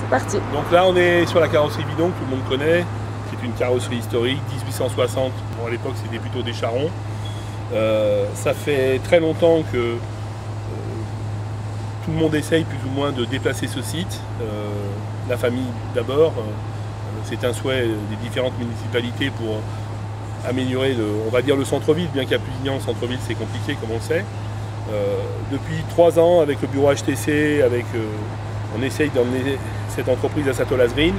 c'est parti. Donc là, on est sur la carrosserie Bidon, que tout le monde connaît. C'est une carrosserie historique, 1860. Bon, à l'époque, c'était plutôt des charrons. Ça fait très longtemps que tout le monde essaye plus ou moins de déplacer ce site. La famille d'abord. C'est un souhait des différentes municipalités pour améliorer, on va dire, le centre-ville, bien qu'à Pusignan, le centre-ville, c'est compliqué, comme on le sait. Depuis 3 ans, avec le bureau HTC, on essaye d'emmener cette entreprise à Château-Lazerine.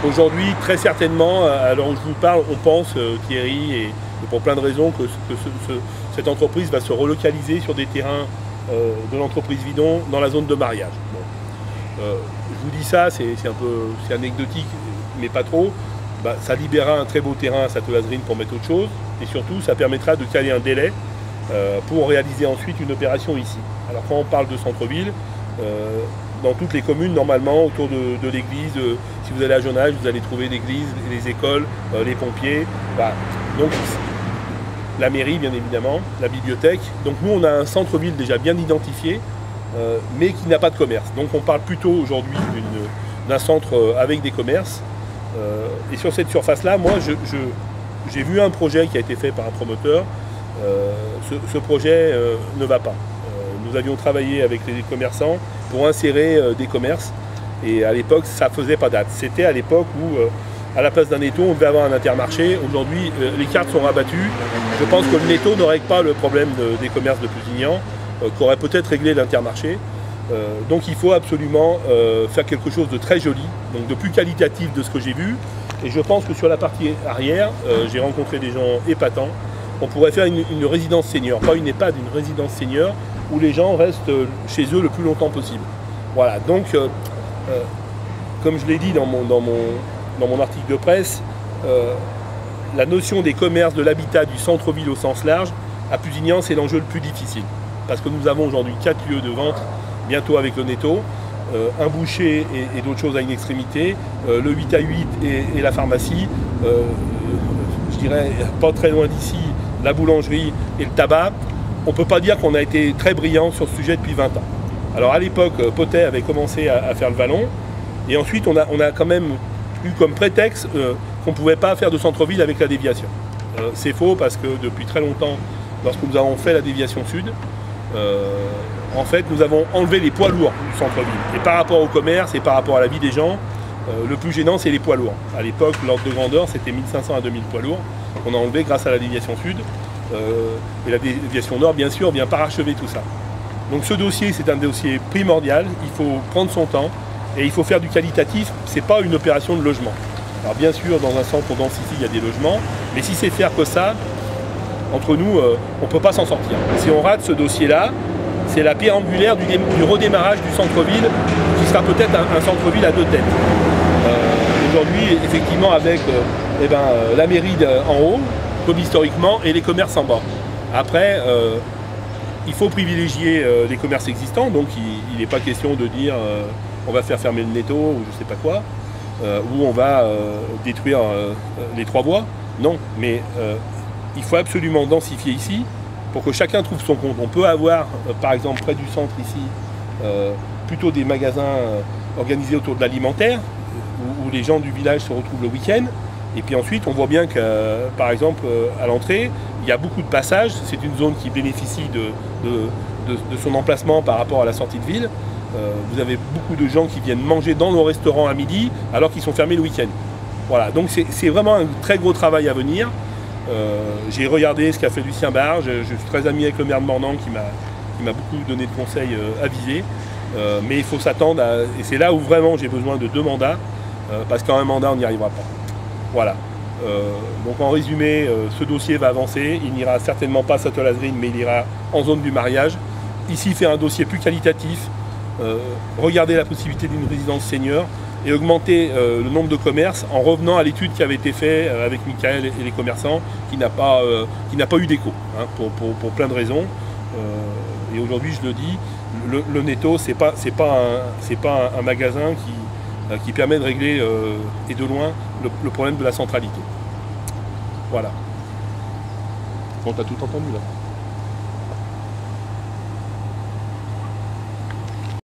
Aujourd'hui, très certainement, à l'heure où je vous parle, on pense, Thierry, et pour plein de raisons, que cette entreprise va se relocaliser sur des terrains de l'entreprise Bidon dans la zone de mariage. Bon. Je vous dis ça, c'est anecdotique, mais pas trop. Ça libérera un très beau terrain à Château-Lazerine pour mettre autre chose, et surtout, ça permettra de caler un délai pour réaliser ensuite une opération ici. Alors quand on parle de centre-ville, dans toutes les communes, normalement, autour de l'église, si vous allez à Jonage, vous allez trouver l'église, les écoles, les pompiers. Voilà. Donc, la mairie, bien évidemment, la bibliothèque. Donc nous, on a un centre-ville déjà bien identifié, mais qui n'a pas de commerce. Donc on parle plutôt aujourd'hui d'un centre avec des commerces. Et sur cette surface-là, moi, j'ai vu un projet qui a été fait par un promoteur. Ce projet ne va pas. Nous avions travaillé avec les commerçants pour insérer des commerces, et à l'époque ça faisait pas date. C'était à l'époque où à la place d'un étau on devait avoir un intermarché. Aujourd'hui les cartes sont rabattues. Je pense que le netto ne règle pas le problème des commerces de Pusignan, qu'aurait peut-être réglé l'intermarché. Donc il faut absolument faire quelque chose de très joli, donc de plus qualitatif de ce que j'ai vu. Et je pense que sur la partie arrière, j'ai rencontré des gens épatants. On pourrait faire une résidence senior, pas une EHPAD, une résidence senior, où les gens restent chez eux le plus longtemps possible. Voilà, donc, comme je l'ai dit dans mon article de presse, la notion des commerces, de l'habitat, du centre-ville au sens large, à Pusignan, c'est l'enjeu le plus difficile. Parce que nous avons aujourd'hui 4 lieux de vente, bientôt avec le netto, un boucher et d'autres choses à une extrémité, le 8 à 8 et la pharmacie, je dirais pas très loin d'ici, la boulangerie et le tabac. On ne peut pas dire qu'on a été très brillant sur ce sujet depuis 20 ans. Alors à l'époque, Potet avait commencé à faire le vallon, et ensuite on a quand même eu comme prétexte qu'on ne pouvait pas faire de centre-ville avec la déviation. C'est faux, parce que depuis très longtemps, lorsque nous avons fait la déviation sud, en fait nous avons enlevé les poids lourds du centre-ville. Et par rapport au commerce et par rapport à la vie des gens, le plus gênant c'est les poids lourds. À l'époque, l'ordre de grandeur c'était 1500 à 2000 poids lourds qu'on a enlevé grâce à la déviation sud. Et la déviation nord, bien sûr, vient parachever tout ça. Donc ce dossier, c'est un dossier primordial. Il faut prendre son temps et il faut faire du qualitatif. Ce n'est pas une opération de logement. Alors bien sûr, dans un centre dense ici, il y a des logements, mais si c'est faire que ça, entre nous, on ne peut pas s'en sortir. Si on rate ce dossier-là, c'est la pierre angulaire du redémarrage du centre-ville, qui sera peut-être un centre-ville à 2 têtes. Aujourd'hui, effectivement, avec la mairie en haut, comme historiquement, et les commerces en bas. Après, il faut privilégier les commerces existants, donc il n'est pas question de dire on va faire fermer le netto ou je ne sais pas quoi, ou on va détruire les 3 voies. Non, mais il faut absolument densifier ici pour que chacun trouve son compte. On peut avoir, par exemple, près du centre ici, plutôt des magasins organisés autour de l'alimentaire, où les gens du village se retrouvent le week-end. Et puis ensuite, on voit bien que, par exemple, à l'entrée, il y a beaucoup de passages. C'est une zone qui bénéficie de son emplacement par rapport à la sortie de ville. Vous avez beaucoup de gens qui viennent manger dans nos restaurants à midi, alors qu'ils sont fermés le week-end. Voilà, donc c'est vraiment un très gros travail à venir. J'ai regardé ce qu'a fait Lucien Barge. Je suis très ami avec le maire de Mornan qui m'a beaucoup donné de conseils avisés. Mais il faut s'attendre à... Et c'est là où vraiment j'ai besoin de 2 mandats, parce qu'en un mandat, on n'y arrivera pas. Voilà. Donc en résumé, ce dossier va avancer. Il n'ira certainement pas à Château-Lazerine, mais il ira en zone du mariage. Ici, faire un dossier plus qualitatif, regarder la possibilité d'une résidence senior et augmenter le nombre de commerces en revenant à l'étude qui avait été faite avec Michael et les commerçants, qui n'a pas eu d'écho, hein, pour plein de raisons. Et aujourd'hui, je le dis, le netto, c'est pas un magasin qui permet de régler, et de loin, le problème de la centralité. Voilà. Bon, t'as tout entendu là.